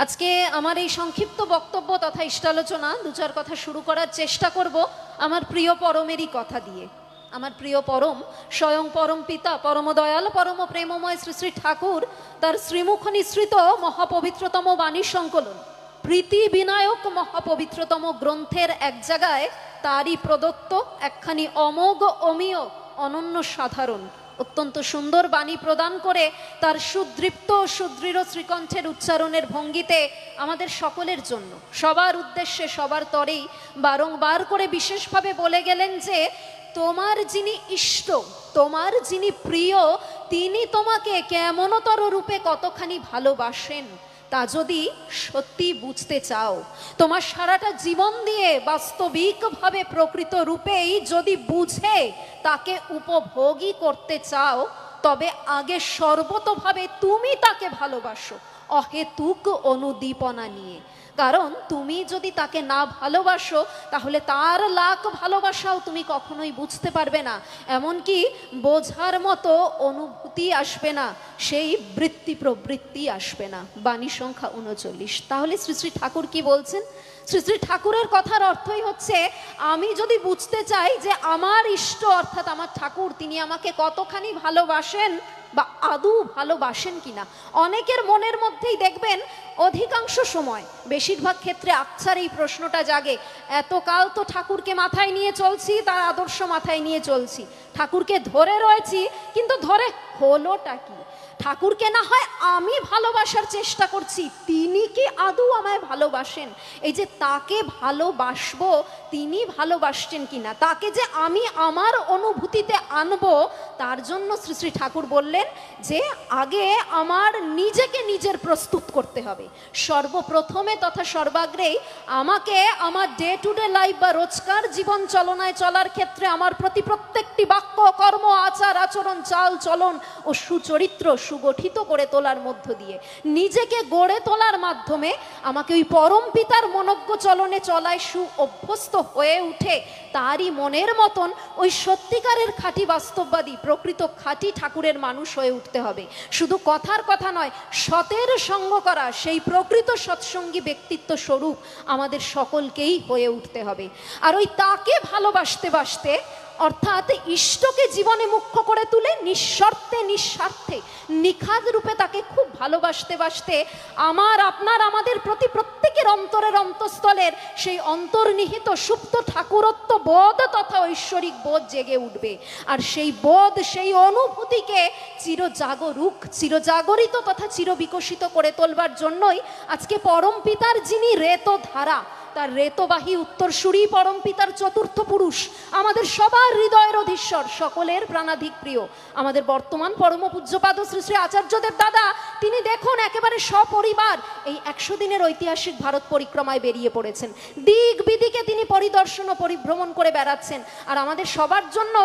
আজকে আমার এই সংক্ষিপ্ত বক্তব্য তথা ইষ্টালোচনা দু চার কথা শুরু করার চেষ্টা করব আমার প্রিয় পরমেরই কথা দিয়ে। আমার প্রিয় পরম, স্বয়ং পরম পিতা, পরম দয়াল, পরম প্রেমময় শ্রী শ্রী ঠাকুর তার শ্রীমুখ নিঃসৃত মহাপবিত্রতম বাণী সংকলন প্রীতি বিনায়ক মহাপবিত্রতম গ্রন্থের এক জায়গায় তারই প্রদত্ত একখানি অমোঘ অমীয় অনন্য সাধারণ অত্যন্ত সুন্দর বাণী প্রদান করে তার সুদৃপ্ত সুদৃঢ় শ্রীকণ্ঠের উচ্চারণের ভঙ্গিতে আমাদের সকলের জন্য, সবার উদ্দেশ্যে, সবার তরেই বারংবার করে বিশেষভাবে বলে গেলেন যে তোমার যিনি ইষ্ট, তোমার যিনি প্রিয়, তিনি তোমাকে কেমনতর রূপে কতখানি ভালোবাসেন তা যদি সত্যি বুঝতে চাও, তোমার সারাটা জীবন দিয়ে বাস্তবিকভাবে প্রকৃত রূপেই যদি বুঝে তাকে উপভোগই করতে চাও, তবে আগে সর্বতোভাবে তুমি তাকে ভালোবাসো অহেতুক অনুদীপনা নিয়ে। কারণ তুমি যদি তাকে না ভালোবাসো তাহলে তার লাখ ভালোবাসাও তুমি কখনোই বুঝতে পারবে না, এমনকি বোঝার মতো অনুভূতি আসবে না, সেই বৃত্তি প্রবৃত্তি আসবে না। বাণী সংখ্যা 39। তাহলে শ্রী শ্রী ঠাকুর কি বলছেন? শ্রী শ্রী ঠাকুরের কথার অর্থই হচ্ছে, আমি যদি বুঝতে চাই যে আমার ইষ্ট অর্থাৎ আমার ঠাকুর তিনি আমাকে কতখানি ভালোবাসেন বা আদৌ ভালোবাসেন কিনা। অনেকের মনের মধ্যেই দেখবেন অধিকাংশ সময়, বেশিরভাগ ক্ষেত্রে আচ্ছার এই প্রশ্নটা জাগে, এতকাল তো ঠাকুরকে মাথায় নিয়ে চলছি, তার আদর্শ মাথায় নিয়ে চলছি, ঠাকুরকে ধরে রয়েছি, কিন্তু ধরে হলোটা কি? ঠাকুরকে না হয় আমি ভালোবাসার চেষ্টা করছি, তিনি কি আদৌ আমায় ভালোবাসেন? এই যে তাকে ভালোবাসবো, তিনি ভালোবাসছেন কিনা, তাকে যে আমি আমার অনুভূতিতে আনবো, তার জন্য শ্রী শ্রী ঠাকুর বললেন যে আগে আমার নিজেকে নিজের প্রস্তুত করতে হবে। সর্বপ্রথমে তথা সর্বাগ্রেই আমাকে আমার ডে টু ডে লাইফ বা রোজকার জীবন চলনায় চলার ক্ষেত্রে আমার প্রতি প্রত্যেকটি বাক্য, কর্ম, আচার আচরণ, চাল চলন ও সুচরিত্র সুগঠিত করে তোলার মধ্য দিয়ে, নিজেকে গড়ে তোলার মাধ্যমে আমাকে ওই পরম পিতার মনজ্ঞ চলনে চলায় সু অভ্যস্ত হয়ে উঠে তারই মনের মতন ওই সত্যিকারের খাঁটি বাস্তববাদী প্রকৃত খাঁটি ঠাকুরের মানুষ হয়ে উঠতে হবে। শুধু কথার কথা নয়, সতের সঙ্গ করা সেই প্রকৃত সৎসঙ্গী ব্যক্তিত্ব স্বরূপ আমাদের সকলকেই হয়ে উঠতে হবে। আর ওই তাকে ভালোবাসতে বাসতে, অর্থাৎ ইষ্টকে জীবনে মুখ্য করে তুলে নিঃশর্তে নিঃস্বার্থে নিখাদ রূপে তাকে খুব ভালোবাসতে বাসতে আমার আপনার আমাদের প্রতি প্রত্যেকের অন্তরের অন্তঃস্থলের সেই অন্তর্নিহিত সুপ্ত ঠাকুরত্ব বোধ তথা ঐশ্বরিক বোধ জেগে উঠবে। আর সেই বোধ, সেই অনুভূতিকে চিরজাগরুক, চিরজাগরিত তথা চিরবিকশিত করে তোলবার জন্যই আজকে পরম পিতার যিনি রেত ধারা, তার রেতবাহী উত্তরসূরি পরম পিতার চতুর্থ পুরুষ, আমাদের সবার হৃদয়ের অধীশ্বর, সকলের প্রাণাধিক প্রিয় আমাদের বর্তমান পরম পূজ্যপাদ শ্রী শ্রী আচার্যদেব দাদা, তিনি দেখুন একেবারে সপরিবার এই 100 দিনের ঐতিহাসিক ভারত পরিক্রমায় বেরিয়ে পড়েছেন। দিক বিদিকে তিনি পরিদর্শন ও পরিভ্রমণ করে বেড়াচ্ছেন। আর আমাদের সবার জন্য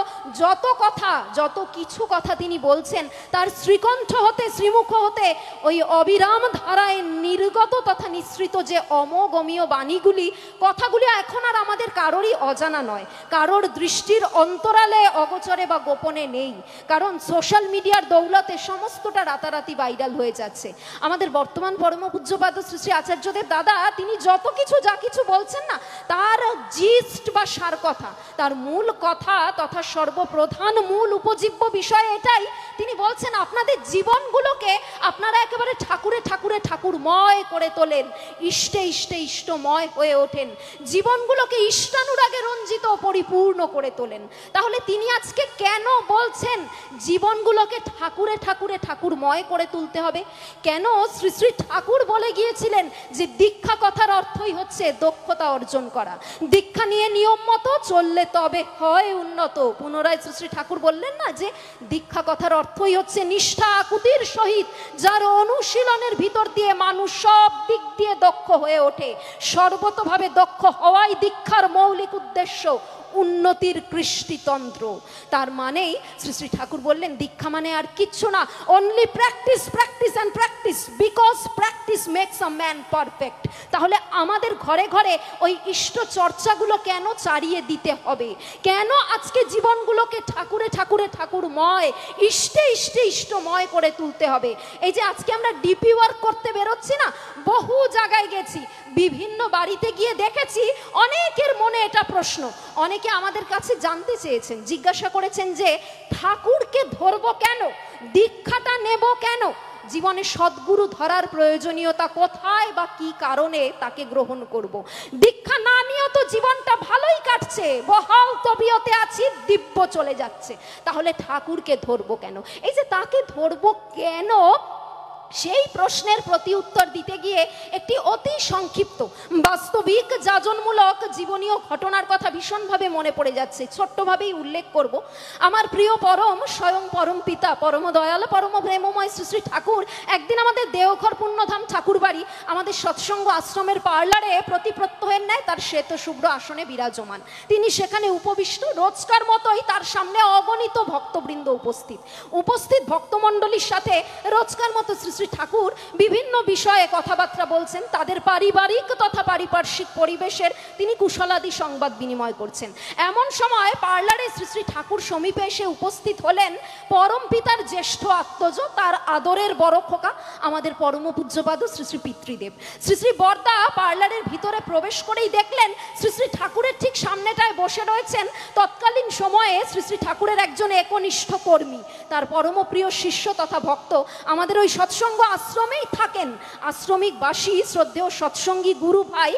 যত কথা, যত কিছু কথা তিনি বলছেন, তার শ্রীকণ্ঠ হতে, শ্রীমুখ হতে ওই অবিরাম ধারায় নির্গত তথা নিঃসৃত যে অমোঘমীয় বাণীগুলি, কথাগুলি এখন আর আমাদের কারোরই অজানা নয়, কারোর দৃষ্টির অন্তরালে অগোচরে বা গোপনে নেই। কারণ সোশ্যাল মিডিয়ার দৌলতে সমস্তটা রাতারাতি ভাইরাল হয়ে যাচ্ছে। আমাদের বর্তমান পরম পূজ্যপাদ শ্রী শ্রী আচার্যদেব দাদা তিনি যত কিছু যা কিছু বলছেন না, তার জিস্ট বা সার কথা, তার মূল কথা তথা সর্বপ্রধান মূল উপজীব্য বিষয় এটাই, তিনি বলছেন আপনাদের জীবনগুলোকে আপনারা একেবারে ঠাকুরে ঠাকুরে ঠাকুরময় করে তোলেন, ইষ্টে ইষ্টে ইষ্টময় হয়ে ওঠেন, জীবনগুলোকে ইষ্টানুরাগে রঞ্জিত পরিপূর্ণ করে তোলেন। তাহলে তিনি আজকে কেন বলছেন জীবনগুলোকে ঠাকুরে ঠাকুরে ঠাকুরময় করে তুলতে হবে? কেন শ্রী শ্রী ঠাকুর বলে গিয়েছিলেন যে দীক্ষা কথার অর্থই হচ্ছে দক্ষতা অর্জন করা, দীক্ষা নিয়ে নিয়ম মতো চললে তবে হয় উন্নত। পুনরায় শ্রী শ্রী ঠাকুর বললেন না যে দীক্ষা কথার অর্থই হচ্ছে নিষ্ঠা আকুতির সহিত যার অনুশীলনের ভিতর দিয়ে মানুষ সব দিক দিয়ে দক্ষ হয়ে ওঠে। সর্বতভাবে দক্ষ হওয়াই দীক্ষার মৌলিক উদ্দেশ্য, উন্নতির কৃষ্টিতন্ত্র। তার মানেই শ্রী শ্রী ঠাকুর বললেন দীক্ষা মানে আর কিচ্ছু না, only practice, practice and practice, because practice makes a man perfect. তাহলে আমাদের ঘরে ঘরে ওই ইষ্ট চর্চাগুলো কেন চারিয়ে দিতে হবে? কেন আজকে জীবনগুলোকে ঠাকুরে ঠাকুরে ঠাকুরময়, ইষ্টে ইষ্টে ইষ্টময় করে তুলতে হবে? এই যে আজকে আমরা ডিপি ওয়ার্ক করতে বেরোচ্ছি না, বহু জায়গায় গেছি, বিভিন্ন বাড়িতে গিয়ে দেখেছি অনেকের মনে এটা প্রশ্ন। অনেকে আমাদের কাছে জানতে চেয়েছেন, জিজ্ঞাসা করেছেন যে ঠাকুরকে ধরবো কেন, দীক্ষাটা নেব কেন, জীবনে সদ্গুরু ধরার প্রয়োজনীয়তা কোথায় বা কি কারণে তাকে গ্রহণ করব। দীক্ষা না নিয়েও তো জীবনটা ভালোই কাটছে, বহাল তবিয়তে আছি, দিব্য চলে যাচ্ছে, তাহলে ঠাকুরকে ধরবো কেন? এই যে তাকে ধরবো কেন, সেই প্রশ্নের প্রতি উত্তর দিতে গিয়ে একটি অতি সংক্ষিপ্ত বাস্তবিক যাজনমূলক জীবনীয় ঘটনার কথা ভীষণভাবে মনে পড়ে যাচ্ছে, ছোট্টভাবেই উল্লেখ করব। আমার প্রিয় পরম স্বয়ং পরম পিতা পরম দয়াল পরম প্রেমময় শ্রী শ্রী ঠাকুর একদিন আমাদের দেওঘর পুণ্যধাম ঠাকুর বাড়ি আমাদের সৎসঙ্গ আশ্রমের পার্লারে প্রতি প্রত্যহের ন্যায় তার শ্বেত শুভ্র আসনে বিরাজমান। তিনি সেখানে উপবিষ্ট, রোজকার মতোই তার সামনে অগণিত ভক্তবৃন্দ উপস্থিত ভক্তমণ্ডলীর সাথে রোজকার মতো শ্রী শ্রী ঠাকুর বিভিন্ন বিষয়ে কথাবার্তা বলছেন, তাদের পারিবারিক তথা পারিপার্শ্বিক পরিবেশের তিনি কুশলাদি সংবাদ বিনিময় করছেন। এমন সময় পার্লারে শ্রী শ্রী ঠাকুর সমীপে এসে উপস্থিত হলেন পরম পিতার জ্যেষ্ঠ আত্মজ, তার আদরের বড় খোকা আমাদের পরম পূজ্যপাদ শ্রী শ্রী পিতৃদেব। শ্রী শ্রী বরদা পার্লারের ভিতরে প্রবেশ করেই দেখলেন শ্রী শ্রী ঠাকুরের ঠিক সামনেটায় বসে রয়েছেন তৎকালীন সময়ে শ্রী শ্রী ঠাকুরের একজন একনিষ্ঠ কর্মী, তার পরম প্রিয় শিষ্য তথা ভক্ত, আমাদের ওই সৎসঙ্গ আশ্রমেই থাকেন আশ্রমিক বাসী শ্রদ্ধেয় সৎসঙ্গী গুরু ভাই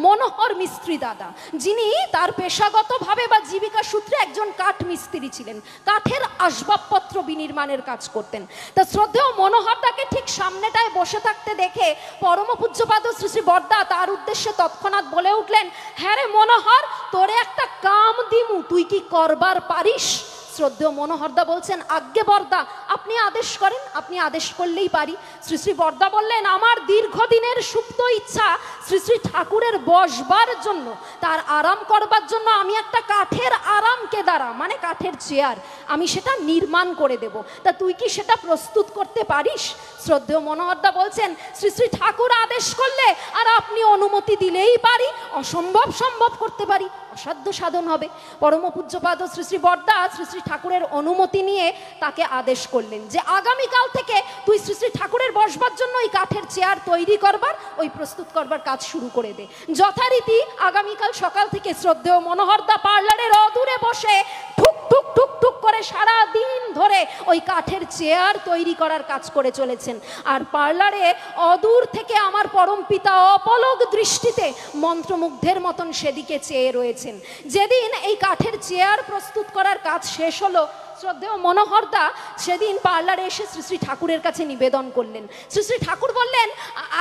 মনোহর মিস্ত্রি দাদা, যিনি তার পেশাগতভাবে বা জীবিকা সূত্রে একজন কাঠ মিস্ত্রি ছিলেন, কাঠের আসবাবপত্র বিনির্মাণের কাজ করতেন। তা শ্রদ্ধেয় মনোহরদাকে ঠিক সামনেটায় বসে থাকতে দেখে পরম পূজ্যপাদ শ্রী শ্রী বরদা তার উদ্দেশ্যে তৎক্ষণাৎ বলে উঠলেন, হ্যাঁ রে মনোহর, তোরে একটা কাম দিমু, তুই কি করবার পারিস? শ্রদ্ধেয় মনোহরদা বলছেন, আজ্ঞে বরদা, আপনি আদেশ করেন, আপনি আদেশ করলেই পারি। শ্রী শ্রী বরদা বললেন, আমার দীর্ঘদিনের সুপ্ত ইচ্ছা শ্রী শ্রী ঠাকুরের বসবার জন্য, তার আরাম করবার জন্য আমি একটা কাঠের আরাম কেদারা মানে কাঠের চেয়ার আমি সেটা নির্মাণ করে দেব, তা তুই কি সেটা প্রস্তুত করতে পারিস? শ্রদ্ধেয় মনোহরদা বলছেন, শ্রী শ্রী ঠাকুর আদেশ করলে আর আপনি অনুমতি দিলেই পারি, অসম্ভব সম্ভব করতে পারি, অসাধ্য সাধন হবে। পরম পূজ্যপাদ শ্রী শ্রী বরদা শ্রী শ্রী ঠাকুরের অনুমতি নিয়ে তাকে আদেশ করলেন যে আগামীকাল থেকে তুই শ্রী শ্রী ঠাকুরের বসবার জন্য ওই কাঠের চেয়ার তৈরি করবার, ওই প্রস্তুত করবার কাজ শুরু করে দে। যথারীতি আগামীকাল সকাল থেকে শ্রদ্ধেয় মনোহরদা পার্লারের অদূরে বসে ঠুক ঠুক ঠুক ঠুক করে সারা দিন ধরে ওই কাঠের চেয়ার তৈরি করার কাজ করে চলেছেন। আর পার্লারে অদূর থেকে আমার পরম পিতা অপলক দৃষ্টিতে মন্ত্রমুগ্ধের মতন সেদিকে চেয়ে রয়েছেন। যেদিন এই কাঠের চেয়ার প্রস্তুত করার কাজ শেষ হলো, শ্রদ্ধেয় মনোহরদা সেদিন পার্লারে এসে শ্রী শ্রী ঠাকুরের কাছে নিবেদন করলেন। শ্রী শ্রী ঠাকুর বললেন,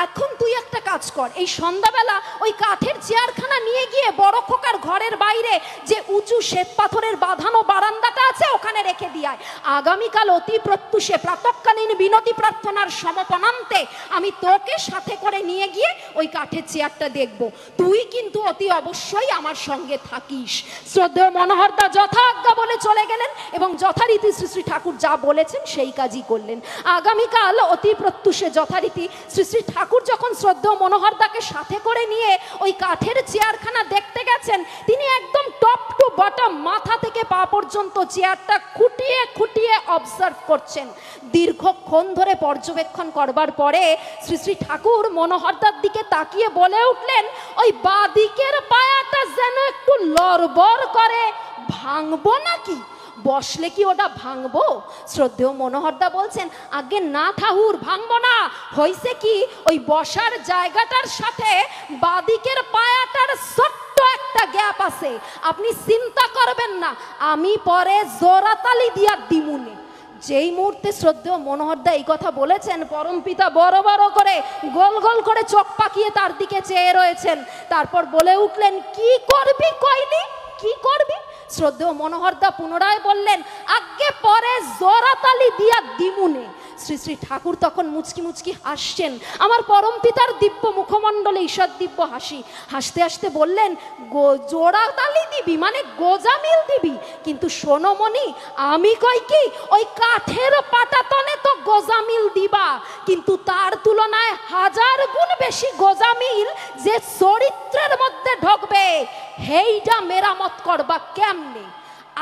এখন তুই একটা কাজ কর, এই সন্ধ্যাবেলা ওই কাঠের চেয়ারখানা নিয়ে গিয়ে বড় খোকার ঘরের বাইরে যে উঁচু শ্বেত পাথরের বাঁধানো বারান্দাটা আছে ওখানে রেখে দিয়ায়। আগামীকাল অতি প্রত্যুষে প্রাতঃকালীন বিনতি প্রার্থনার সমাপনান্তে আমি তোকে সাথে করে নিয়ে গিয়ে ওই কাঠের চেয়ারটা দেখব, তুই কিন্তু অতি অবশ্যই আমার সঙ্গে থাকিস। শ্রদ্ধেয় মনোহরদা যথাজ্ঞা বলে চলে গেলেন এবং যথারীতি শ্রী শ্রী ঠাকুর যা বলেছেন সেই কাজই করলেন। আগামীকাল অতি প্রত্যুষে যথারীতি শ্রী শ্রী ঠাকুর যখন শ্রদ্ধেয় মনোহরদাকে সাথে করে নিয়ে ওই কাঠের চেয়ারখানা দেখতে গেছেন, তিনি একদম টপ টু বটম মাথা থেকে পা পর্যন্ত চেয়ারটা খুঁটিয়ে খুঁটিয়ে অবজার্ভ করছেন। দীর্ঘক্ষণ ধরে পর্যবেক্ষণ করবার পরে শ্রী শ্রী ঠাকুর মনোহরদার দিকে তাকিয়ে বলে উঠলেন, ওই বাদিকের পায়াটা যেন একটু লড়বড় করে, ভাঙবো নাকি? বসলে কি ওটা ভাঙবো? শ্রদ্ধেয় মনোহরদা বলছেন, আগে না ঠাকুর, ভাঙবো না। হয়েছে কি, ওই বসার জায়গাটার সাথে বাদিকের পায়াটার ছোট্ট একটা গ্যাপ আছে, আপনি চিন্তা করবেন না, আমি পরে জোরাতালি দিয়া দিমুনে। যেই মুহূর্তে শ্রদ্ধেয় মনোহরদা এই কথা বলেছেন, পরম পিতা বড় বড় করে গোল গোল করে চোখ পাকিয়ে তার দিকে চেয়ে রয়েছেন। তারপর বলে উঠলেন, কি করবি কইলি, কি করবি? শ্রদ্ধেয় মনোহরদা পুনরায় বললেন, আগে পরে জোরাতালি দিয়া দিমুনে। শ্রী শ্রী ঠাকুর তখন মুচকি মুচকি হাসছেন। আমার পরম পিতার দিব্য মুখমণ্ডলে ঈষৎ দিব্য হাসি, হাসতে হাসতে বললেন, জোড়াতালি দিবি মানে গোজামিল দিবি, কিন্তু শোনো মনি, আমি কই কি, ওই কাঠের পাটাতনে তো গোজামিল দিবা, কিন্তু তার তুলনায় 1000 গুণ বেশি গোজামিল যে চরিত্রের মধ্যে ঢুকবে, হেইটা মেরামত করবা কেমনে?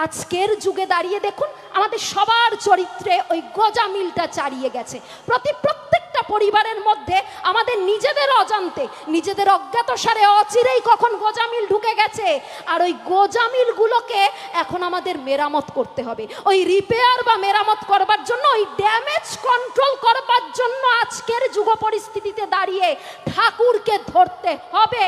আজকের যুগে দাঁড়িয়ে দেখুন আমাদের সবার চরিত্রে ওই গোজামিলটা চারিয়ে গেছে। প্রত্যেকটা পরিবারের মধ্যে আমাদের নিজেদের অজান্তে, নিজেদের অজ্ঞাতসারে অচিরেই কখন গোজামিল ঢুকে গেছে, আর ওই গোজামিলগুলোকে এখন আমাদের মেরামত করতে হবে। ওই রিপেয়ার বা মেরামত করবার জন্য, ওই ড্যামেজ কন্ট্রোল করবার জন্য আজকের যুগ পরিস্থিতিতে দাঁড়িয়ে ঠাকুরকে ধরতে হবে।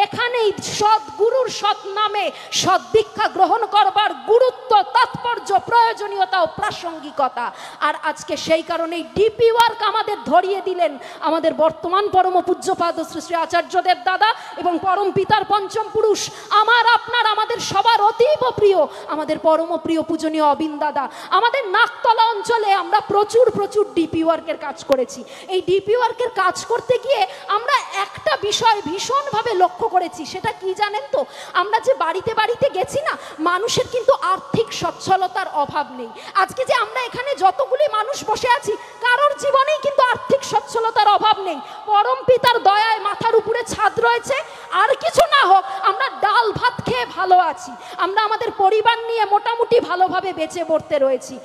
এখানেই সদ্গুরুর সৎ নামে সদ্দীক্ষা গ্রহণ করবার গুরুত্ব, তাৎপর্য, প্রয়োজনীয়তা ও প্রাসঙ্গিকতা। আর আজকে সেই কারণেই ডিপি ওয়ার্ক আমাদের ধরিয়ে দিলেন আমাদের বর্তমান পরম পূজ্যপাদ শ্রী শ্রী আচার্যদেব দাদা এবং পরম পিতার পঞ্চম পুরুষ, আমার আপনার আমাদের সবার অতীব প্রিয়, আমাদের পরম প্রিয় পূজনীয় অবিন দাদা। আমাদের নাকতলা অঞ্চলে আমরা প্রচুর ডিপি ওয়ার্কের কাজ করেছি। এই ডিপি ওয়ার্কের কাজ করতে গিয়ে আমরা একটা বিষয় ভীষণভাবে লক্ষ্য করেছি। সেটা কি জানেন তো? আমরা যে বাড়িতে বাড়িতে গেছি না, মানুষের কিন্তু আর্থিক সচ্ছলতার অভাব নেই। আজকে যে আমরা এখানে যতগুলি মানুষ বসে আছি, কারোর জীবনেই কিন্তু আর্থিক সচ্ছলতার অভাব নেই। পরম পিতার দয়ায় মাথার উপরে ছাদ রয়েছে, আর কিছু না হোক আমরা ডাল ভাত খেয়ে ভালো আছি। আমরা আমাদের পরিবার নিয়ে মোটামুটি ভালোভাবে বেঁচে পড়তে রয়েছি।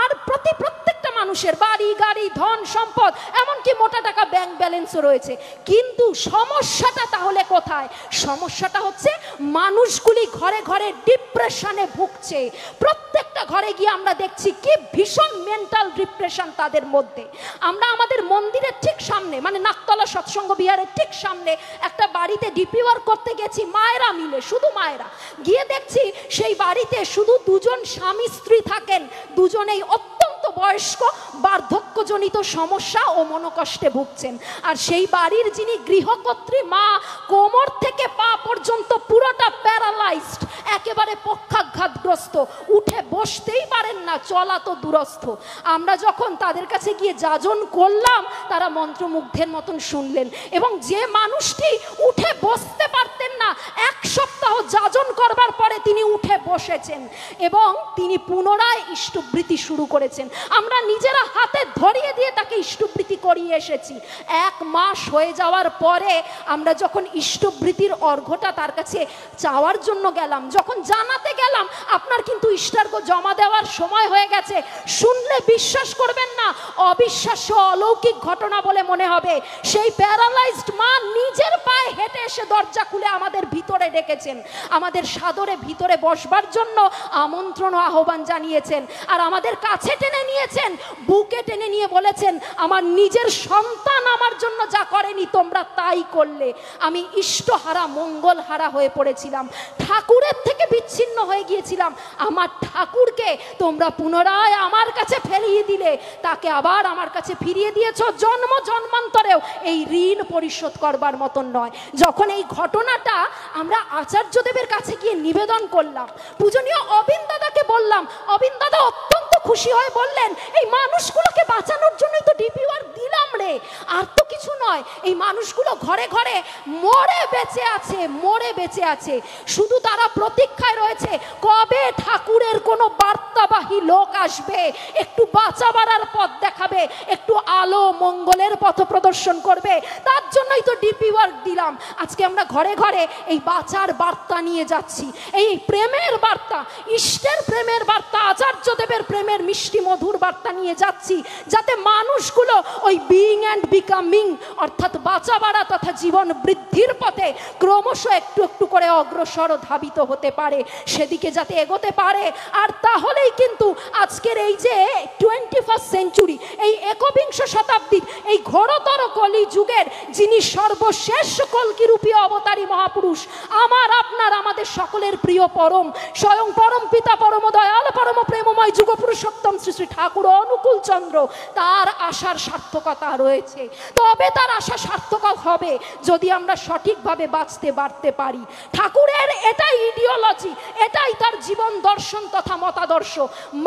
আর প্রত্যেকটা মানুষের বাড়ি, গাড়ি, ধন সম্পদ, এমনকি মোটা টাকা ব্যাংক ব্যালেন্সও রয়েছে। কিন্তু সমস্যাটা তাহলে কোথায়? সমস্যাটা হচ্ছে মানুষগুলি ঘরে ঘরে ডিপ্রেশনে ভুগছে। প্রত্যেকটা ঘরে গিয়ে আমরা দেখছি কি ভীষণ মেন্টাল ডিপ্রেশন তাদের মধ্যে। আমরা আমাদের মন্দিরের ঠিক সামনে, মানে নাকতলা সৎসঙ্গ বিহারের ঠিক সামনে একটা বাড়িতে ডিপি ওয়ার্ক করতে গেছি, মায়েরা মিলে, শুধু মায়েরা। গিয়ে দেখছি সেই বাড়িতে শুধু দুজন স্বামী স্ত্রী থাকেন, দুজনেই অত্যন্ত বয়স্ক, বার্ধক্যজনিত সমস্যা ও মনোকষ্টে ভুগছেন। আর সেই বাড়ির যিনি গৃহকর্ত্রী মা, কোমর থেকে পা পর্যন্ত পুরোটা প্যারালাইজড, একেবারে পক্ষাঘাতগ্রস্ত, উঠে বসতেই পারেন না, চলা তো দূরস্থ। আমরা যখন তাদের কাছে গিয়ে যাজন করলাম, তারা মন্ত্রমুগ্ধের মতন শুনলেন, এবং যে মানুষটি উঠে বসতে পারতেন না, এক সপ্তাহ যাজন করবার পরে তিনি উঠে বসেছেন এবং তিনি পুনরায় ইষ্টবৃত্তি শুরু করেছেন। আমরা নিজেরা হাতে ধরিয়ে দিয়ে তাকে ইষ্টবৃত্তি করিয়ে এসেছি। 1 মাস হয়ে যাওয়ার পরে আমরা যখন ইষ্টবৃত্তির অর্ঘ্যটা তার কাছে চাওয়ার জন্য গেলাম, যখন জানাতে গেলাম আপনার কিন্তু ইষ্টার্ঘ্য জমা দেওয়ার সময় হয়ে গেছে, শুনলে বিশ্বাস করবেন না, অবিশ্বাস্য অলৌকিক ঘটনা বলে মনে হবে। সেই প্যারালাইজড মা নিজের পায়ে হেঁটে এসে দরজা খুলে আমাদের ভিতরে ডেকেছেন, আমাদের সাদরে ভিতরে বসবার জন্য আমন্ত্রণ ও আহ্বান জানিয়েছেন, আর আমাদের কাছে টেনে নিয়েছেন, বুকে টেনে নিয়ে বলেছেন, আমার নিজের সন্তান আমার জন্য যা করেনি তোমরা তাই করলে। আমি ইষ্টহারা, মঙ্গলহারা হয়ে পড়েছিলাম, ঠাকুরের থেকে বিচ্ছিন্ন হয়ে গিয়েছিলাম। আমার ঠাকুরকে তোমরা পুনরায় আমার কাছে ফিরিয়ে দিলে, তাকে আবার আমার কাছে ফিরিয়ে দিয়েছ, জন্ম জন্মান্তরেও এই ঋণ পরিশোধ করবার মতন নয়। যখন এই ঘটনাটা আমরা আচার্যদেবের কাছে গিয়ে নিবেদন করলাম, পূজনীয় অবিন দাদাকে বললাম, অবিন দাদা অত্যন্ত খুশি হয়ে বললেন, এই মানুষগুলোকে বাঁচানোর জন্যই তো ডিপি ওয়ার্ক দিলাম রে, আর তো কিছু নয়। এই মানুষগুলো ঘরে ঘরে মরে বেঁচে আছে, মরে বেঁচে আছে, শুধু তারা প্রতীক্ষায় রয়েছে কবে ঠাকুরের কোনো বার্তাবাহী লোক আসবে, একটু বাঁচা বাড়ার পথ দেখাবে, একটু আলো মঙ্গলের পথ প্রদর্শন করবে। তার জন্যই তো ডিপি ওয়ার্ক দিলাম। আজকে আমরা ঘরে ঘরে এই বাঁচার বার্তা নিয়ে যাচ্ছি, এই প্রেমের বার্তা, ইষ্টের প্রেমের বার্তা, আচার্যদেবের প্রেমের মিষ্টি মধুর বার্তা নিয়ে যাচ্ছি, যাতে মানুষগুলো ওই বিইং অ্যান্ড বিকামিং, অর্থাৎ বাঁচা বাড়া তথা জীবন বৃদ্ধির পথে ক্রমশ একটু একটু করে অগ্রসর ধাবিত হতে পারে, সেদিকে যাতে এগোতে পারে। আর তাহলেই কিন্তু আজকের এই যে 21st সেঞ্চুরি, এই 21বিংশ শতাব্দীর এই ঘোরতর কলি যুগের যিনি সর্বশেষ কল্কিরূপী অবতারী মহাপুরুষ, আমার আপনার আমাদের সকলের প্রিয় পরম, স্বয়ং পরম পিতা, পরম দয়াল, পরম প্রেমময় যুগ পুরুষোত্তম শ্রী শ্রী ঠাকুর অনুকূল চন্দ্র, তার আশার সার্থকতা রয়েছে। তবে তার আশা সার্থক হবে যদি আমরা সঠিকভাবে বাঁচতে বাড়তে পারি। ঠাকুরের এটাই ইডিওলজি, এটাই তার জীবন দর্শন তথা মতাদর্শ,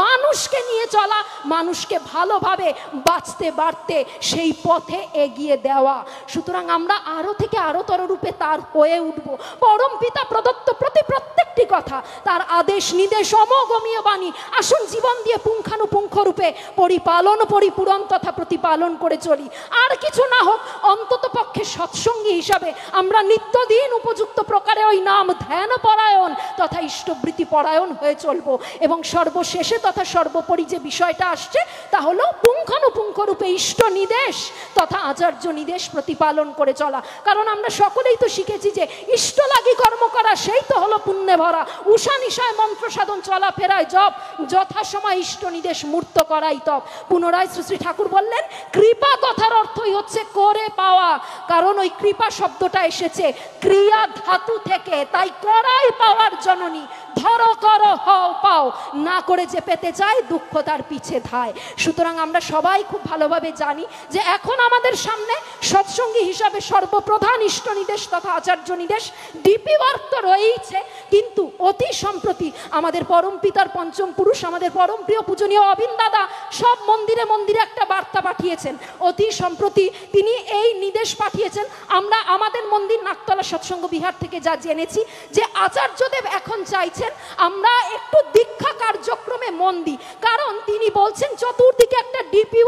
মানুষকে নিয়ে চলা, মানুষকে ভালোভাবে বাঁচতে বাড়তে সেই পথে এগিয়ে দেওয়া। সুতরাং আমরা আরো থেকে আরোতর রূপে তার হয়ে উঠব। পরম পিতা প্রদত্ত প্রত্যেকটি কথা, তার আদেশ নির্দেশ অমোঘমীয় বাণী, আসুন জীবন দিয়ে পুঙ্খানুপুঙ্খ রূপে পরিপালন, পরিপূরণ তথা প্রতিপালন করে চলি। আর কিছু না হোক, অন্তত পক্ষে সৎসঙ্গী হিসাবে আমরা নিত্যদিন উপযুক্ত প্রকারে ওই নাম ধ্যান পরায়ণ তথা ইষ্টবৃত্তি পরায়ণ হয়ে চলবো। এবং সর্বশেষে তথা সর্বোপরি যে বিষয়টা আসছে তা হলো পুঙ্খানুপুঙ্খ রূপে ইষ্ট নির্দেশ তথা আচার্য নির্দেশ প্রতিপালন করে চলা। কারণ আমরা সকলেই তো শিখেছি যে ইষ্ট লাগি কর্ম করা সেই তো হলো পুণ্যে ভরা। উষা নিশায় মন্ত্র সাধন চলাফেরায় জপ, যথাসময় ইষ্ট নির্দেশ মূর্ত করাই তপ। পুনরায় শ্রী শ্রী ঠাকুর বললেন কৃপা কথার অর্থই হচ্ছে করে পাওয়া। কারণ ওই কৃপা শব্দটা এসেছে ক্রিয়া ধাতু থেকে, তাই করাই পাওয়ার জননী। ধরো করো হও পাও, না করে যে পেতে চায় দুঃখ তার পিছে ধায়। সুতরাং আমরা সবাই খুব ভালোভাবে জানি যে এখন আমাদের সামনে সৎসঙ্গী হিসাবে সর্বপ্রধান ইষ্ট নির্দেশ তথা আচার্য নির্দেশ ডিপি ওয়ার্ক তো রয়েছে, কিন্তু অতি সম্প্রতি আমাদের পরম পিতার পঞ্চম পুরুষ আমাদের পরম প্রিয় পূজনীয় অবিন দাদা সব মন্দিরে মন্দিরে একটা বার্তা পাঠিয়েছেন। অতি সম্প্রতি তিনি এই নির্দেশ পাঠিয়েছেন। আমরা আমাদের মন্দির নাকতলা সৎসঙ্গ বিহার থেকে যা জেনেছি যে আচার্যদেব এখন চাইছেন আমরা একটু দীক্ষা কার্যক্রমে মন দিই। কারণ তিনি বলছেন চতুর্দিকে একটা ডিপি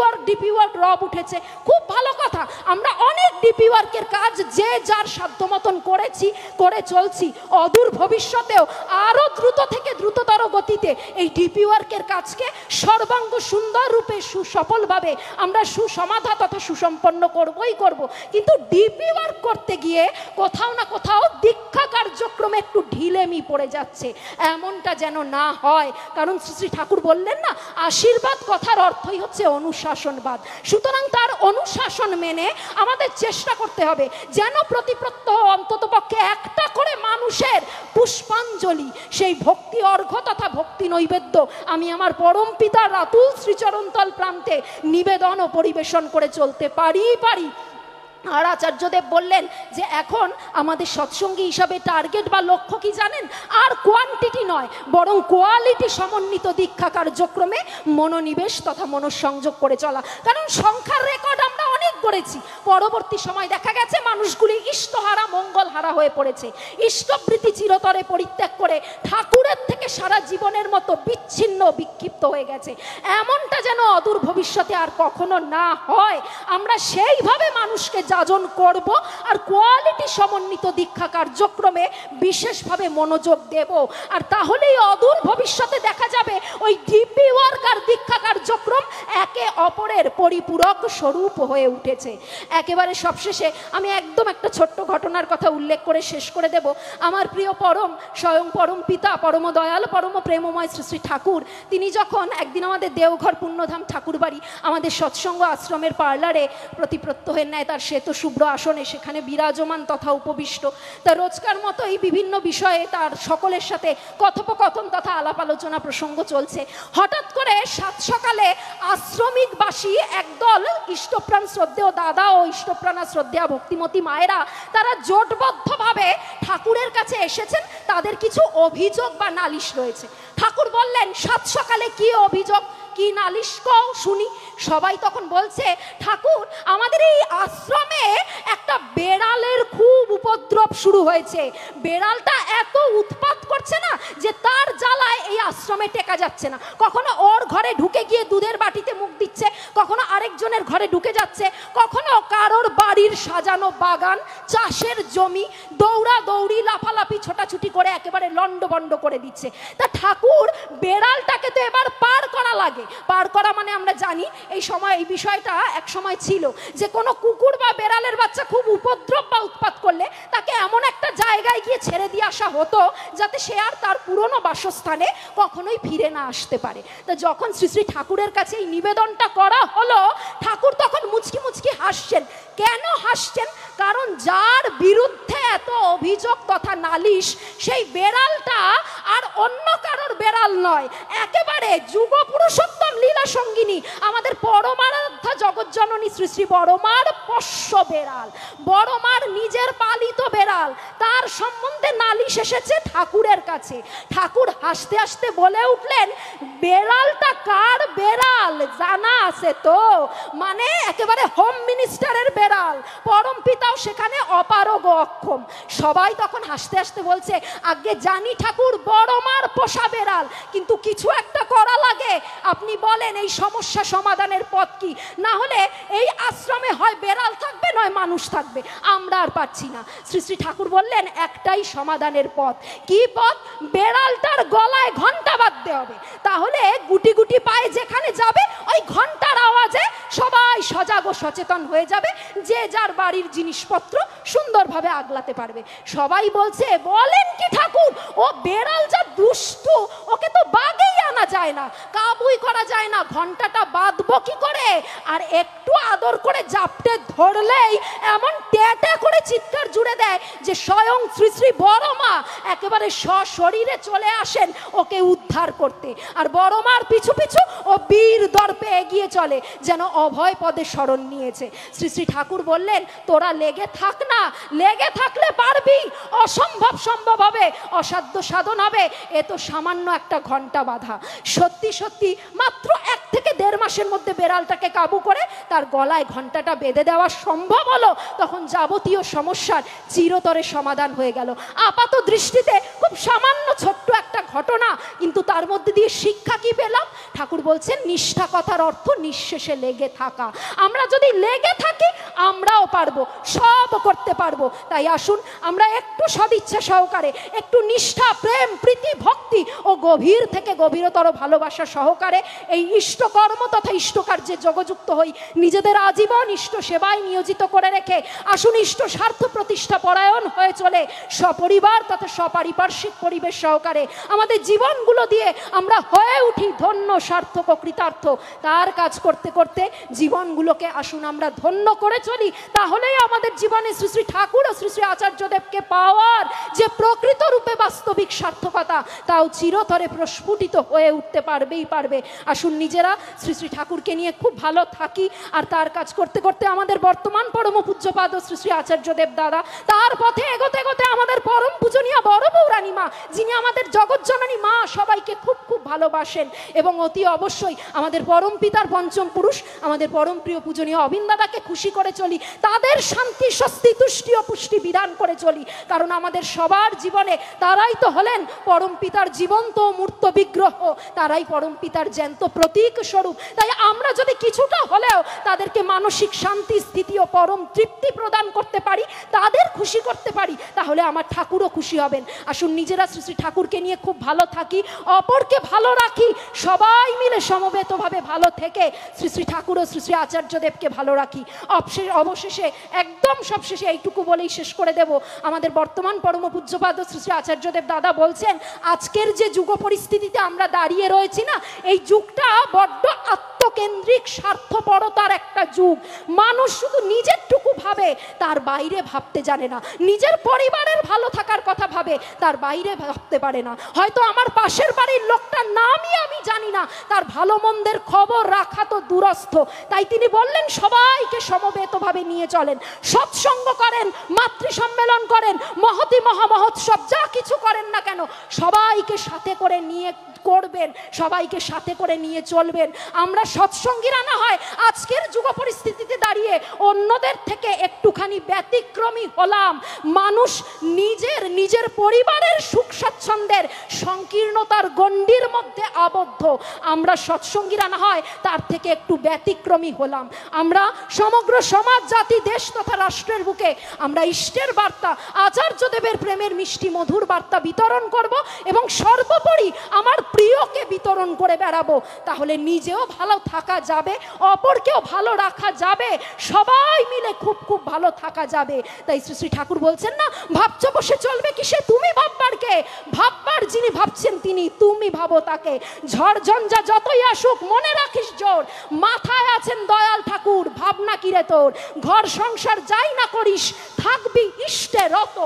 ওয়ার্ক রব উঠেছে, খুব ভালো কথা। আমরা অনেক ডিপি ওয়ার্কের কাজ যে যার সাধ্য মতন করেছি, করে চলছি। অদূর ভবিষ্যতেও আরো দ্রুত থেকে দ্রুততর গতিতে এই ডিপি ওয়ার্কের কাজকে সর্বাঙ্গ সুন্দর রূপে সুসফলভাবে আমরা সুসমাধা তথা সুসম্পন্ন করবই করব। কিন্তু ডিপি ওয়ার্ক করতে গিয়ে কোথাও না কোথাও দীক্ষা কার্যক্রমে একটু ঢিলেমি পড়ে যাচ্ছে, এমনটা যেন না হয়। কারণ শ্রী ঠাকুর বললেন না, আশীর্বাদ কথার অর্থই হচ্ছে অনুশাসনবাদ। সুতরাং তার অনুশাসন মেনে আমাদের চেষ্টা করতে হবে যেন প্রতি প্রত্যহ অন্তত পক্ষে একটা করে মানুষের পুষ্পাঞ্জলি, সেই ভক্তি অর্ঘ্য তথা ভক্তি নৈবেদ্য আমি আমার পরম পিতার রাতুল শ্রীচরণতল প্রান্তে নিবেদন ও পরিবেশন করে চলতে পারি। আর আচার্যদেব বললেন যে এখন আমাদের সৎসঙ্গী হিসাবে টার্গেট বা লক্ষ্য কি জানেন? আর কোয়ান্টিটি নয়, বরং কোয়ালিটি সমন্বিত দীক্ষা কার্যক্রমে মনোনিবেশ তথা মনোসংযোগ করে চলা। কারণ সংখ্যার রেকর্ড আমরা অনেক করেছি, পরবর্তী সময় দেখা গেছে মানুষগুলি ইষ্টহারা মঙ্গলহারা হয়ে পড়েছে। ইষ্টবৃত্তি চিরতরে পরিত্যাগ করে ঠাকুরের থেকে সারা জীবনের মতো বিচ্ছিন্ন বিক্ষিপ্ত হয়ে গেছে। এমনটা যেন অদূর ভবিষ্যতে আর কখনো না হয়, আমরা সেইভাবে মানুষকে যাজন করব আর কোয়ালিটি সমন্বিত দীক্ষা কার্যক্রমে বিশেষভাবে মনোযোগ দেব। আর তাহলেই অদূর ভবিষ্যতে দেখা যাবে ওই ডিপি ওয়ার্ক আর দীক্ষা কার্যক্রম একে অপরের পরিপূরক স্বরূপ হয়ে উঠেছে। একেবারে সবশেষে আমি একদম একটা ছোট্ট ঘটনার কথা উল্লেখ করে শেষ করে দেব। আমার প্রিয় পরম স্বয়ং পরম পিতা পরম দয়াল পরম প্রেমময় শ্রী শ্রী ঠাকুর তিনি যখন একদিন আমাদের দেওঘর পুণ্যধাম ঠাকুরবাড়ি আমাদের সৎসঙ্গ আশ্রমের পার্লারে প্রতি প্রত্যহের ন্যায় তার শ্বেত শুভ্র আসনে সেখানে বিরাজমান তথা উপবিষ্ট, তার রোজকার মতো এই বিভিন্ন বিষয়ে তার সকলের সাথে কথোপকথন তথা আলাপ আলোচনা প্রসঙ্গ চলছে। হঠাৎ করে সাত সকালে আশ্রমিকবাসী একদল ইষ্টপ্রাণ শ্রদ্ধেয় দাদা ও ইষ্টপ্রাণা শ্রদ্ধেয়া ভক্তিমতী মায়েরা তারা জোটবদ্ধভাবে ঠাকুরের কাছে এসেছেন। তাদের কিছু অভিযোগ বা নালিশ রয়েছে। ঠাকুর বললেন, সাত সকালে কি অভিযোগ, কি নালিশ কও শুনি। সবাই তখন বলছে, ঠাকুর আমাদের এই আশ্রমে একটা বেড়ালের খুব উপদ্রব শুরু হয়েছে। বেড়ালটা এত উৎপাত করছে না যে তার জ্বালায় এই আশ্রমে টেকা যাচ্ছে না। কখনো ওর ঘরে ঢুকে গিয়ে দুধের বাটিতে মুখ দিচ্ছে, কখনো আরেকজনের ঘরে ঢুকে যাচ্ছে, কখনো কারোর বাড়ির সাজানো বাগান চাষের জমি দৌড়াদৌড়ি লাফালাফি ছোটাছুটি করে একেবারে লন্ডভন্ড করে দিচ্ছে। তা ঠাকুর বেড়ালটাকে তো এবার পার করা লাগে। পার করা মানে আমরা জানি এই সময় এই বিষয়টা এক সময় ছিল যে কোনো কুকুর বা বেড়ালের বাচ্চা খুব উপদ্রব বা উৎপাত করলে তাকে এমন একটা জায়গায় গিয়ে ছেড়ে দিয়ে আসা হতো যাতে সে আর তার পুরনো বাসস্থানে কখনোই ফিরে না আসতে পারে। তা যখন শ্রী শ্রী ঠাকুরের কাছে এই নিবেদনটা করা হলো, ঠাকুর তখন মুচকি মুচকি হাসছেন। কেন হাসছেন? কারণ যার বিরুদ্ধে এত অভিযোগ তথা নালিশ সেই বেড়ালটা আর অন্য কারোর বেড়াল নয়, একেবারে যুগ পুরুষোত্তম লীলা সঙ্গিনী আমাদের পরমারাধ্যা জগজ্জননী শ্রী শ্রী বড়মার পোষ্য বেড়াল, বড়মার নিজের পালিত বেড়াল। তার সম্বন্ধে নালিশ এসেছে ঠাকুরের কাছে। ঠাকুর হাসতে হাসতে বলে উঠলেন, বেড়ালটা কার বেড়াল জানা আছে তো? মানে একেবারে হোম মিনিস্টারের বেড়াল। পরম পিতাও সেখানে অপারগ অক্ষম। সবাই তখন হাসতে হাসতে বলছে, আগে জানি ঠাকুর বড়মার পোষা বেড়াল, কিন্তু কিছু একটা করা লাগে। আপনি বলেন এই সমস্যা সমাধানের পথ কি? না হলে এই আশ্রমে হয় বেড়াল থাকবে নয় মানুষ থাকবে, আমরা আর পাচ্ছি না। শ্রী শ্রী ঠাকুর বললেন একটাই সমাধানের পথ। কি পথ? বেড়ালটার গলায় ঘন্টা বাঁধতে হবে, তাহলে গুটি গুটি পায়ে যেখানে যাবে ওই ঘন্টার আওয়াজে সবাই সজাগ ও সচেতন হয়ে যাবে, যে যার বাড়ির জিনিসপত্র সুন্দরভাবে আগলাতে পারবে। সবাই বলছে, বলেন কি ঠাকুর, ও বেড়াল যা দুষ্টু, ওকে তো বাগেই আনা যায় না, কাবুই করা যায় না, ঘন্টাটা বাঁধবো কি করে? আর একটু আদর করে জাপটে ধরলেই এমন টেটে করে চিৎকার জুড়ে দেয় যে স্বয়ং শ্রী শ্রী বড় মা একেবারে সশরীরে চলে আসেন ওকে উদ্ধার করতে। আর বড় মার পিছু পিছু ও বীর দর্পে এগিয়ে চলে, যেন অভয় পদে শরণ নিয়েছে। শ্রী শ্রী ঠাকুর বললেন, তোরা লেগে থাক না, লেগে থাকলে পারবি, অসম্ভব সম্ভব হবে, অসাধ্য সাধন হবে। এ তো সামান্য একটা ঘন্টা বাঁধা। সত্যি সত্যি মাত্র 1 থেকে 1.5 মাসের মধ্যে বেড়ালটাকে কাবু করে তার গলায় ঘন্টাটা বেঁধে দেওয়া সম্ভব হলো। তখন যাবতীয় সমস্যার চিরতরে সমাধান হয়ে গেল। আপাত দৃষ্টিতে খুব সামান্য ছোট্ট একটা ঘটনা, কিন্তু তার মধ্যে দিয়ে শিক্ষা কি পেলাম? ঠাকুর বলছেন, নিষ্ঠা কথার অর্থ নিঃশেষে লেগে থাকা। আমরা যদি লেগে থাকি আমরাও পারবো, সব করতে পারবো। তাই আসুন আমরা একটু সদিচ্ছা সহকারে, একটু নিষ্ঠা, প্রেম, প্রীতি, ভক্তি ও গভীর থেকে গভীরতর ভালোবাসা সহকারে এই ইষ্টকর্ম তথা ইষ্টকার্যে যোগযুক্ত হই। নিজেদের আজীবন ইষ্ট সেবায় নিয়োজিত করে রেখে আসুন ইষ্ট স্বার্থ প্রতিষ্ঠা পরায়ণ হয়ে চলে সপরিবার তথা সপারিপার্শ্বিক পরিবেশ সহকারে আমাদের জীবনগুলো দিয়ে আমরা হয়ে উঠি ধন্য, সার্থক ও কৃতার্থ। তার কাজ করতে করতে জীবনগুলোকে আসুন আমরা ধন্য করে চলি। তাহলেই আমাদের জীবনে শ্রী শ্রী ঠাকুর ও শ্রী শ্রী আচার্যদেবকে পাওয়ার যে প্রকৃত রূপে বাস্তবিক সার্থকতা, তাও চিরতরে প্রস্ফুটিত হয়ে উঠতে পারবেই পারবে। আসুন নিজেরা শ্রী শ্রী ঠাকুরকে নিয়ে খুব ভালো থাকি, আর তার কাজ করতে করতে আমাদের বর্তমান পরম পূজ্যপাদ শ্রী শ্রী আচার্যদেব দাদা, তার পথে এগোতে এগোতে আমাদের পরম পূজনীয় বড় বৌরানী মা, যিনি আমাদের জগৎজননী মা, সবাইকে খুব খুব ভালোবাসেন। এবং অতি অবশ্যই আমাদের পরম পিতার পঞ্চম পুরুষ আমাদের পরম প্রিয় পূজনীয় অবিন দাদাকে খুশি করে চলি, তাদের শান্তি, স্বস্তি, তুষ্টি ও পুষ্টি বিধান করে চলি। কারণ আমাদের সবার জীবনে তারাই তো হলেন পরম পিতার জীবন্ত মূর্ত বিগ্রহ, তারাই পরম পিতার জ্যান্ত প্রতীক স্বরূপ। তাই আমরা যদি কিছুটা হলেও তাদেরকে মানসিক শান্তি, স্থিতি ও পরম তৃপ্তি প্রদান করতে পারি, তাদের খুশি করতে পারি, তাহলে আমার ঠাকুরও খুশি হবেন। আসুন নিজেরা শ্রী শ্রী ঠাকুরকে নিয়ে খুব ভালো থাকি, অপরকে ভালো রাখি, সবাই মিলে সমবেতভাবে ভালো থেকে শ্রী শ্রী ঠাকুর ও শ্রী শ্রী আচার্যদেবকে ভালো রাখি। অবশেষে একদম সবশেষে এইটুকু বলেই শেষ করে দেব। আমাদের বর্তমান পরম পূজ্যপাদ শ্রী শ্রী আচার্যদেব দাদা বলছেন, আজকের যে যুগ পরিস্থিতিতে আমরা দাঁড়িয়ে রয়েছি না, এই যুগটা বড্ড আত্মকেন্দ্রিক, স্বার্থপরতার একটা যুগ। মানুষ শুধু নিজেরটুকু ভাবে, তার বাইরে ভাবতে জানে না। নিজের পরিবারের ভালো থাকার কথা ভাবে, তার বাইরে ভাবতে পারে না। হয়তো আমার পাশের বাড়ির লোকটার নামই আমি জানি না, তার ভালো মন্দের খবর রাখা তো দূরস্থ। তাই তিনি বললেন, সবাইকে সমবেতভাবে নিয়ে চলেন, সৎসঙ্গ করেন, মাতৃ সম্মেলন করেন, মহতি মহামহোৎসব যা কিছু করেন না কেন, সবাইকে সাথে করে নিয়ে করবেন, সবাইকে সাথে করে নিয়ে চলবেন। আমরা সৎসঙ্গীরা না হয় আজকের যুগ পরিস্থিতিতে দাঁড়িয়ে অন্যদের থেকে একটুখানি ব্যতিক্রমী হলাম। মানুষ নিজের পরিবারের সুখ স্বাচ্ছন্দ্যের সংকীর্ণতার গণ্ডির মধ্যে আবদ্ধ, আমরা সৎসঙ্গীরা না হয় তার থেকে একটু ব্যতিক্রমী হলাম। আমরা সমগ্র সমাজ, জাতি, দেশ তথা রাষ্ট্রের বুকে আমরা ইষ্টের বার্তা, আচার্যদেবের প্রেমের মিষ্টি মধুর বার্তা বিতরণ করব এবং সর্বোপরি আমার প্রিয়কে বিতরণ করে বেড়াবো। তাহলে নিজেও ভালো থাকা যাবে, অপরকেও ভালো রাখা যাবে, সবাই মিলে খুব খুব ভালো থাকা যাবে। তাই শ্রী শ্রী ঠাকুর বলছেন না, ভাবছো বসে চলবে কিসে, তুমি ভাববার কে? ভাববার যিনি ভাবছেন তিনি, তুমি ভাবো তাকে। ঝড় ঝঞ্ঝা যতই আসুক মনে রাখিস জোর, মাথায় আছেন দয়াল ঠাকুর, ভাবনা কিরে তোর। ঘর সংসার যাই না করিস, থাকবি ইষ্টে রত,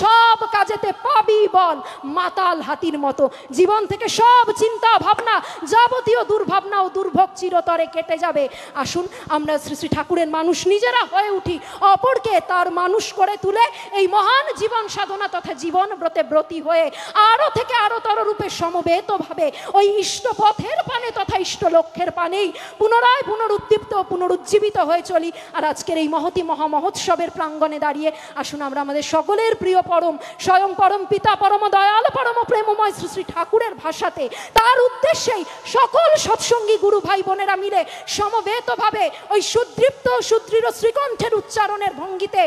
সব কাজেতে পাবি বল মাতাল হাতির মতো। জীবন থেকে সব চিন্তা ভাবনা, যাবতীয় দুর্ভাবনা ও দুর্ভোগ চিরতরে কেটে যাবে। আসুন আমরা শ্রী শ্রী ঠাকুরের মানুষ নিজেরা হয়ে উঠি, অপরকে তার মানুষ করে তুলে এই মহান জীবন সাধনা তথা জীবন ব্রতে ব্রতী হয়ে আরো থেকে আরো তর রূপে সমবেতভাবে ওই ইষ্ট পথের পানে তথা ইষ্ট লক্ষ্যের পানেই পুনরায় পুনরুদ্দীপ্ত ও পুনরুজ্জীবিত হয়ে চলি। আর আজকের এই মহতি মহামহোৎসবের প্রাঙ্গণে দাঁড়িয়ে আসুন আমরা আমাদের সকলের প্রিয় পরম, স্বয়ং পরম পিতা, পরম দয়াল, পরম প্রেমময় শ্রী শ্রী ঠাকুরের ভাষাতে তার উদ্দেশ্যেই সকল সৎসঙ্গী গুরু ভাই বোনেরা মিলে সমবেতভাবে ওই সুদৃপ্ত সুদৃঢ় শ্রীকণ্ঠের উচ্চারণের ভঙ্গিতে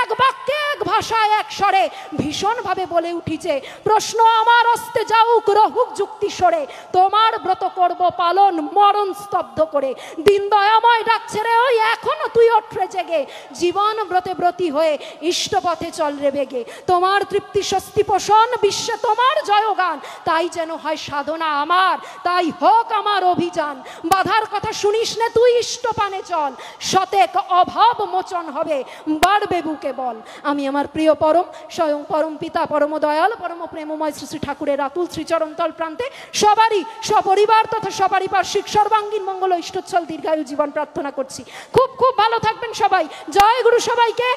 এক বাক্যে এক ভাষায় এক স্বরে ভীষণভাবে বলে উঠিছে, প্রশ্ন আমার অস্তে যাউক রহুক যুক্তি সরে, তোমার ব্রত করব পালন মরণ স্তব্ধ করে। দিন দয়াময় ডাকছে রে ওই এখনো তুই ওঠরে জেগে, জীবন ব্রতে ব্রতী হয়ে ইষ্টপথে চল রে বেগে। তোমার তৃপ্তি স্বস্তি পোষণ বিশ্বে তোমার জয়গান, তাই যেন হয় সাধনা আমার, তাই হোক আমার অভিযান। বাধার কথা শুনিস নে তুই ইষ্টপানে চল, শতেক অভাব মোচন হবে বাড়বে বুকে বল। আমি আমার প্রিয় পরম স্বয়ং পরম পিতা পরম দয়াল পরম প্রেমময় শ্রী শ্রী ঠাকুরের আতুল শ্রীচরণতল প্রান্তে সবারই সপরিবার তথা সপারিপার্শ্বিক সর্বাঙ্গীন মঙ্গল ইষ্টচ্ছল দীর্ঘায়ু জীবন প্রার্থনা করছি। খুব খুব ভালো থাকবেন সবাই। জয় গুরু সবাইকে।